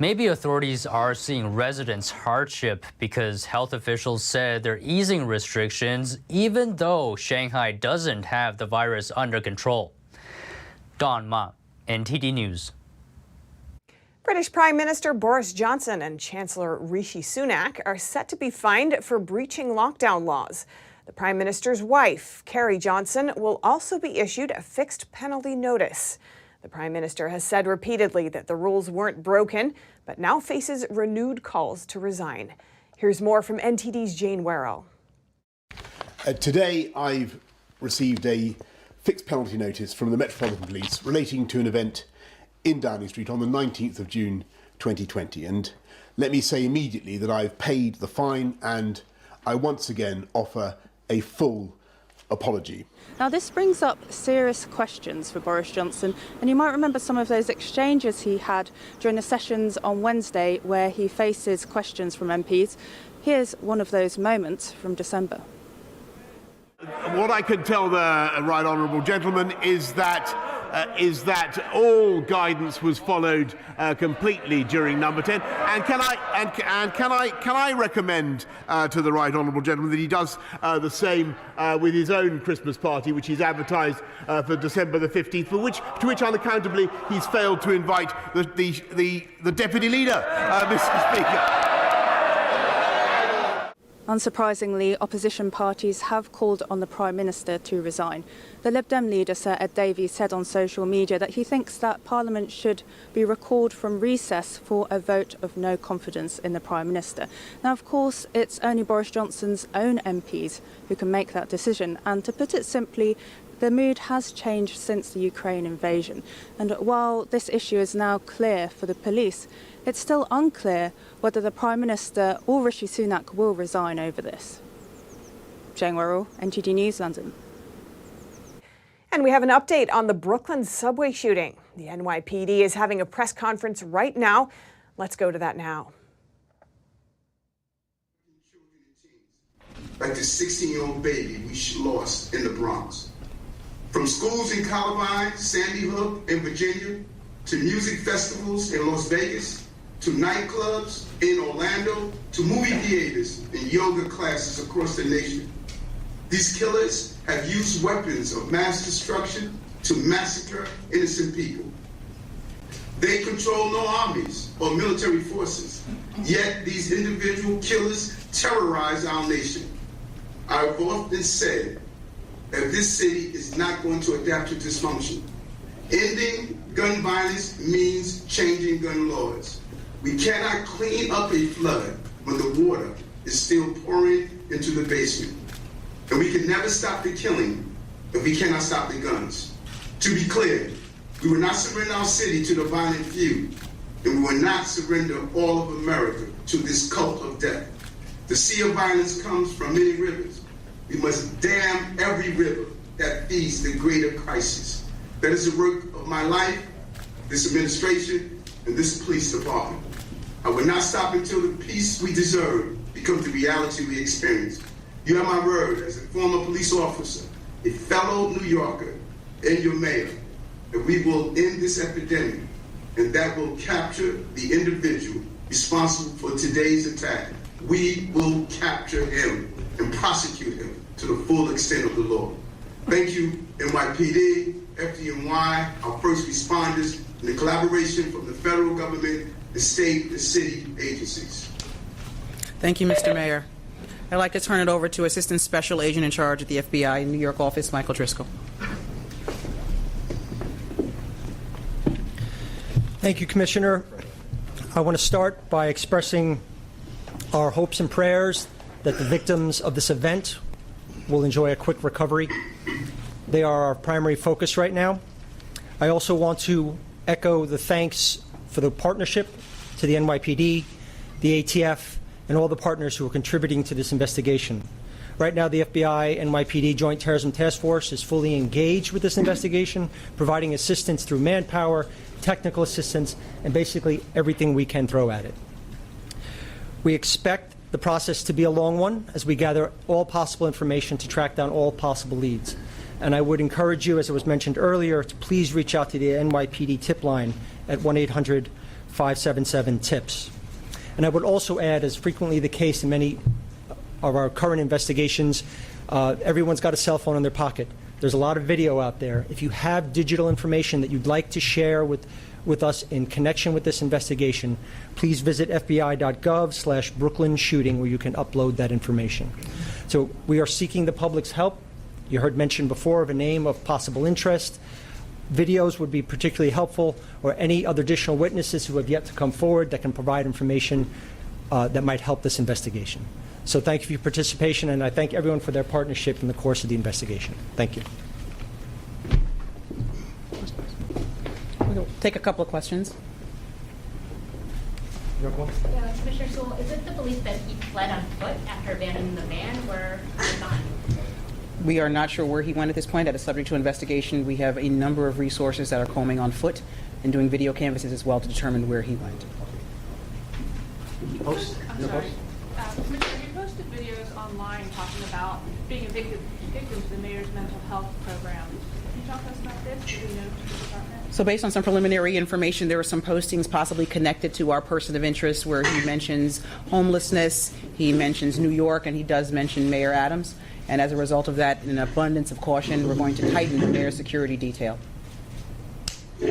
Maybe authorities are seeing residents' hardship because health officials said they're easing restrictions even though Shanghai doesn't have the virus under control. Don Ma, NTD News. British Prime Minister Boris Johnson and Chancellor Rishi Sunak are set to be fined for breaching lockdown laws. The Prime Minister's wife, Carrie Johnson, will also be issued a fixed penalty notice. The Prime Minister has said repeatedly that the rules weren't broken, but now faces renewed calls to resign. Here's more from NTD's Jane Werrell. Today, I've received a fixed penalty notice from the Metropolitan Police relating to an event in Downing Street on the 19th of June 2020. And let me say immediately that I've paid the fine and I once again offer a full apology. Now, this brings up serious questions for Boris Johnson, and you might remember some of those exchanges he had during the sessions on Wednesday where he faces questions from MPs. Here's one of those moments from December. What I can tell the right honourable gentleman is that all guidance was followed completely during number 10. And can I recommend to the right honourable gentleman that he does the same with his own Christmas party, which he's advertised for December the 15th, to which unaccountably he's failed to invite the deputy leader, Mr. Speaker. Unsurprisingly, opposition parties have called on the Prime Minister to resign. The Lib Dem leader, Sir Ed Davey, said on social media that he thinks that Parliament should be recalled from recess for a vote of no confidence in the Prime Minister. Now, of course, it's only Boris Johnson's own MPs who can make that decision, and to put it simply, the mood has changed since the Ukraine invasion. And while this issue is now clear for the police, it's still unclear whether the Prime Minister or Rishi Sunak will resign over this. Jane Werrell, NTD News, London. And we have an update on the Brooklyn subway shooting. The NYPD is having a press conference right now. Let's go to that now. Like the 16-year-old baby we lost in the Bronx. From schools in Columbine, Sandy Hook, and Virginia, to music festivals in Las Vegas, to nightclubs in Orlando, to movie theaters and yoga classes across the nation. These killers have used weapons of mass destruction to massacre innocent people. They control no armies or military forces, yet these individual killers terrorize our nation. I've often said that this city is not going to adapt to dysfunction. Ending gun violence means changing gun laws. We cannot clean up a flood when the water is still pouring into the basement. And we can never stop the killing if we cannot stop the guns. To be clear, we will not surrender our city to the violent few, and we will not surrender all of America to this cult of death. The sea of violence comes from many rivers. We must dam every river that feeds the greater crisis. That is the work of my life, this administration, and this police department. I will not stop until the peace we deserve becomes the reality we experience. You have my word as a former police officer, a fellow New Yorker, and your mayor, that we will end this epidemic, and that will capture the individual responsible for today's attack. We will capture him and prosecute him to the full extent of the law. Thank you, NYPD, FDNY, our first responders, and the collaboration from the federal government, the state, the city agencies. Thank you, Mr. Mayor. I'd like to turn it over to Assistant Special Agent in Charge at the FBI New York office, Michael Driscoll. Thank you, Commissioner. I want to start by expressing our hopes and prayers that the victims of this event will enjoy a quick recovery. They are our primary focus right now. I also want to echo the thanks for the partnership to the NYPD, the ATF, and all the partners who are contributing to this investigation. Right now, the FBI NYPD Joint Terrorism Task Force is fully engaged with this investigation, providing assistance through manpower, technical assistance, and basically everything we can throw at it. We expect the process to be a long one as we gather all possible information to track down all possible leads. And I would encourage you, as it was mentioned earlier, to please reach out to the NYPD tip line at 577-TIPS. And I would also add, as frequently the case in many of our current investigations, everyone's got a cell phone in their pocket. There's a lot of video out there. If you have digital information that you'd like to share with us in connection with this investigation, please visit fbi.gov/Brooklyn shooting, where you can upload that information. So we are seeking the public's help. You heard mention before of a name of possible interest. Videos would be particularly helpful, or any other additional witnesses who have yet to come forward that can provide information that might help this investigation. So thank you for your participation, and I thank everyone for their partnership in the course of the investigation. Thank you. We'll take a couple of questions. Yeah, Commissioner Sewell, is it the belief that he fled on foot after abandoning the van, or not? We are not sure where he went at this point. That is subject to investigation. We have a number of resources that are combing on foot and doing video canvases as well to determine where he went. Commissioner, you posted videos online talking about being a victim to the mayor's mental health program. Can you talk to us about this? Do we know to the department? So based on some preliminary information, there were some postings possibly connected to our person of interest where he mentions homelessness, he mentions New York, and he does mention Mayor Adams. And as a result of that, in an abundance of caution, we're going to tighten the mayor's security detail. So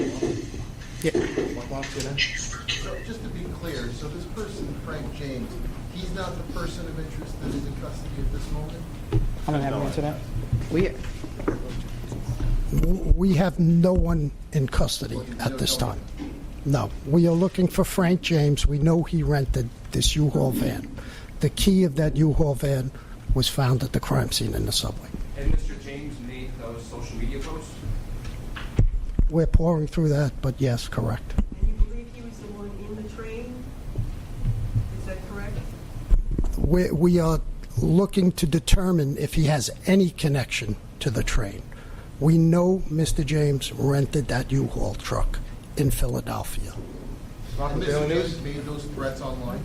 just to be clear, so this person, Frank James, he's not the person of interest that is in custody at this moment? I'm going to have him answer that. We have no one in custody at this time. No. We are looking for Frank James. We know he rented this U-Haul van. The key of that U-Haul van was found at the crime scene in the subway. And Mr. James made those social media posts? We're pouring through that, but yes, correct. And you believe he was the one in the train? Is that correct? We are looking to determine if he has any connection to the train. We know Mr. James rented that U-Haul truck in Philadelphia. And Mr. James made those threats online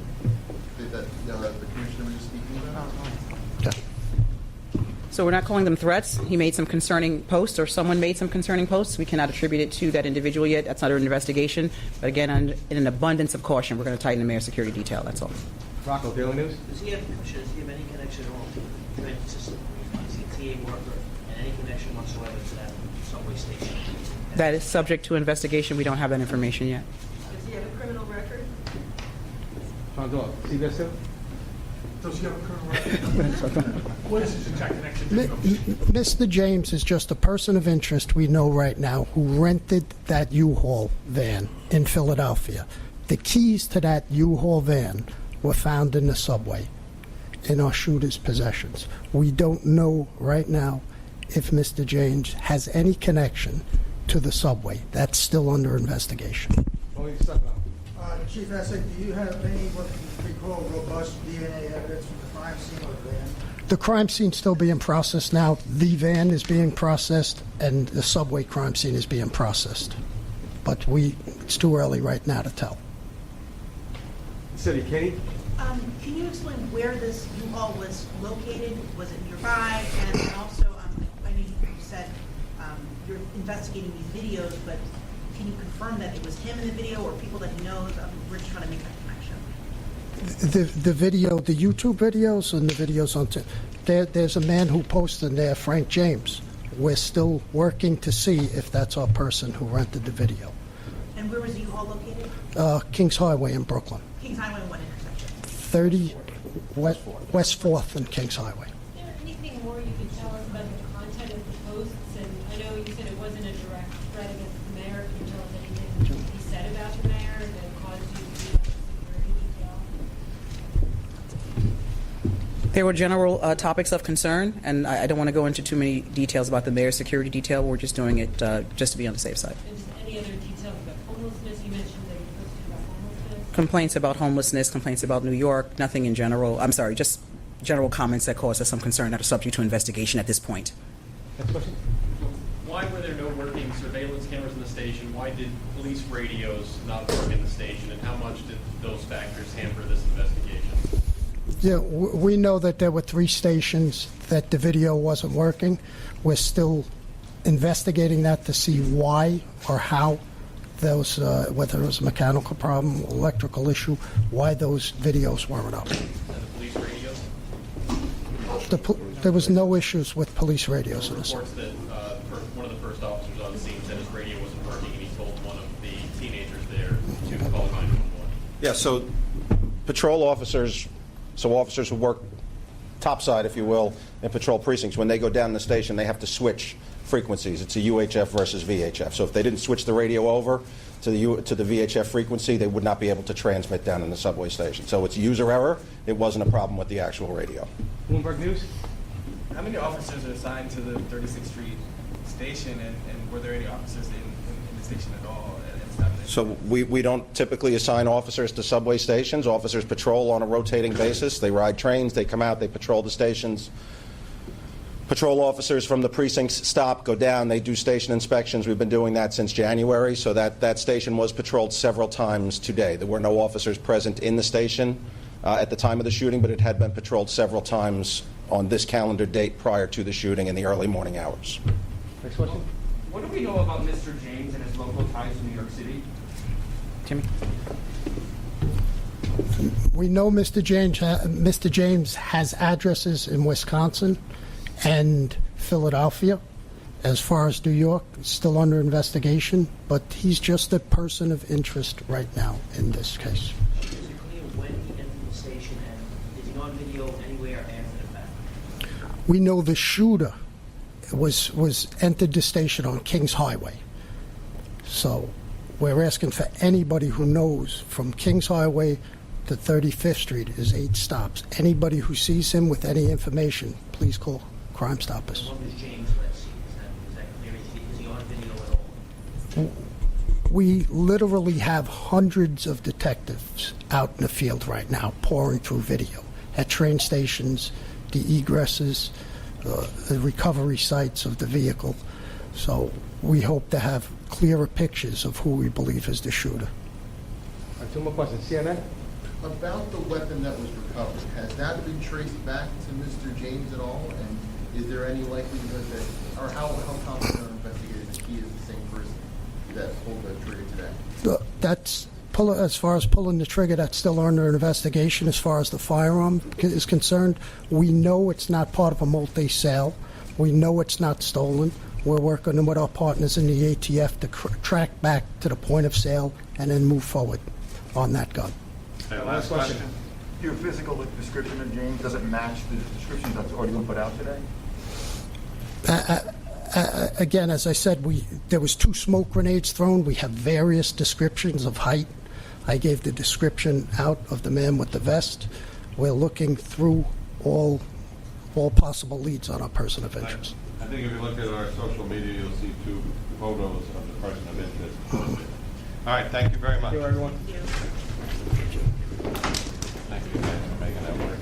that the commissioner was speaking about? So we're not calling them threats. He made some concerning posts, or someone made some concerning posts. We cannot attribute it to that individual yet. That's under investigation. But again, in an abundance of caution, we're going to tighten the mayor's security detail. That's all. Rocco, Daily News. Does he have any connection at all to the transit system? Is he a TA worker and any connection whatsoever to that subway station? That is subject to investigation. We don't have that information yet. Does he have a criminal record? John Dog, CBS 2. Does he have a criminal record? What is his exact connection? Mr. James is just a person of interest we know right now who rented that U-Haul van in Philadelphia. The keys to that U-Haul van were found in the subway in our shooter's possessions. We don't know right now if Mr. James has any connection to the subway. That's still under investigation. Chief Essek, do you have any what we call robust DNA evidence from the crime scene of the van? The crime scene's still being processed now. The van is being processed, and the subway crime scene is being processed. But it's too early right now to tell. City, Kenny? Can you explain where this U-Haul was located? Was it nearby? And also, I know you said you're investigating these videos, but can you confirm that it was him in the video or people that he knows? We're just trying to make that connection. The video, the YouTube videos and the videos on there's a man who posted there, Frank James. We're still working to see if that's our person who rented the video. And where was the U-Haul located? Kings Highway in Brooklyn. Kings Highway, what intersection? 30 West 4th and Kings Highway. Is there anything more you can tell us about the content of the posts? And I know you said it wasn't a direct threat against the mayor. Can you tell us anything he said about the mayor that caused you to do security detail? There were general topics of concern, and I don't want to go into too many details about the mayor's security detail. We're just doing it just to be on the safe side. And just any other details about homelessness? You mentioned that you posted about homelessness. Complaints about homelessness, complaints about New York, nothing in general. I'm sorry, just general comments that cause us some concern that are subject to investigation at this point. Next question. Why were there no working surveillance cameras in the station? Why did police radios not work in the station? And how much did those factors hamper this investigation? Yeah, we know that there were 3 stations that the video wasn't working. We're still investigating that to see why or how those, whether it was a mechanical problem, electrical issue, why those videos weren't up. And the police radios? There was no issues with police radios in this. Reports that one of the first officers on the scene said his radio wasn't working, and he told one of the teenagers there to call 911. Yeah, so patrol officers, officers who work topside, if you will, in patrol precincts, when they go down the station, they have to switch frequencies. It's a UHF versus VHF. So if they didn't switch the radio over to the VHF frequency, they would not be able to transmit down in the subway station. So it's user error. It wasn't a problem with the actual radio. Bloomberg News. How many officers are assigned to the 36th Street station, and were there any officers in the station at all? So we don't typically assign officers to subway stations. Officers patrol on a rotating basis. They ride trains, they come out, they patrol the stations. Patrol officers from the precincts stop, go down, they do station inspections. We've been doing that since January, so that station was patrolled several times today. There were no officers present in the station at the time of the shooting, but it had been patrolled several times on this calendar date prior to the shooting in the early morning hours. Next question. What do we know about Mr. James and his local ties to New York City? Timmy? We know Mr. James has addresses in Wisconsin and Philadelphia. As far as New York, it's still under investigation, but he's just a person of interest right now in this case. Is it clear when he entered the station, and is he on video anywhere after the fact? We know the shooter was entered the station on Kings Highway. So we're asking for anybody who knows from Kings Highway to 35th Street is 8 stops. Anybody who sees him with any information, please call Crime Stoppers. What was James, let's see, is that clear? Is he on video at all? We literally have hundreds of detectives out in the field right now pouring through video at train stations, the egresses, the recovery sites of the vehicle. So we hope to have clearer pictures of who we believe is the shooter. 2 more questions. CNN? About the weapon that was recovered, has that been traced back to Mr. James at all? And is there any likelihood that, or how confident are investigators that he is the same person that pulled the trigger today? As far as pulling the trigger, that's still under investigation. As far as the firearm is concerned, we know it's not part of a multi-sale. We know it's not stolen. We're working with our partners in the ATF to track back to the point of sale and then move forward on that gun. Okay, last question. Your physical description of James, does it match the description that's already been put out today? Again, as I said, there was 2 smoke grenades thrown. We have various descriptions of height. I gave the description out of the man with the vest. We're looking through all possible leads on our person of interest. I think if you look at our social media, you'll see 2 photos of the person of interest. All right, thank you very much. Thank you, everyone. Thank you guys for making that work.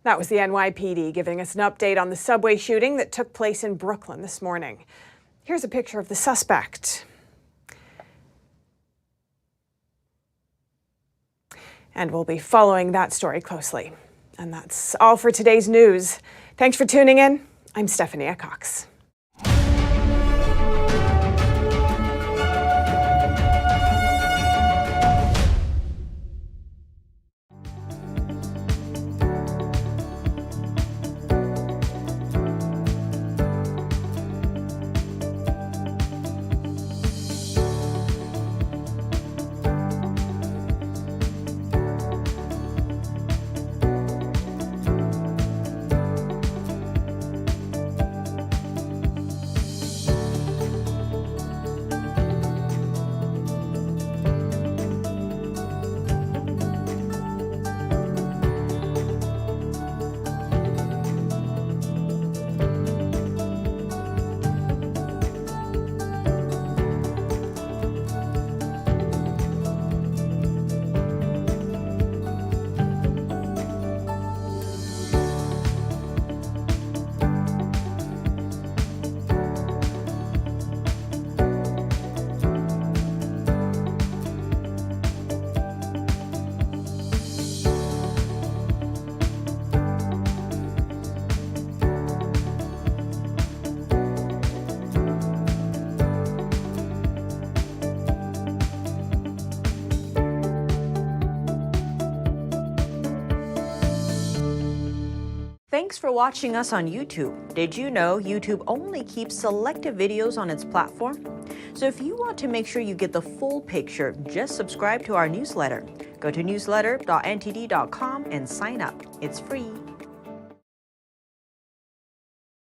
That was the NYPD giving us an update on the subway shooting that took place in Brooklyn this morning. Here's a picture of the suspect. And we'll be following that story closely. And that's all for today's news. Thanks for tuning in. I'm Stephanie Cox. Thanks for watching us on YouTube. Did you know YouTube only keeps selective videos on its platform? So if you want to make sure you get the full picture, just subscribe to our newsletter. Go to newsletter.ntd.com and sign up. It's free.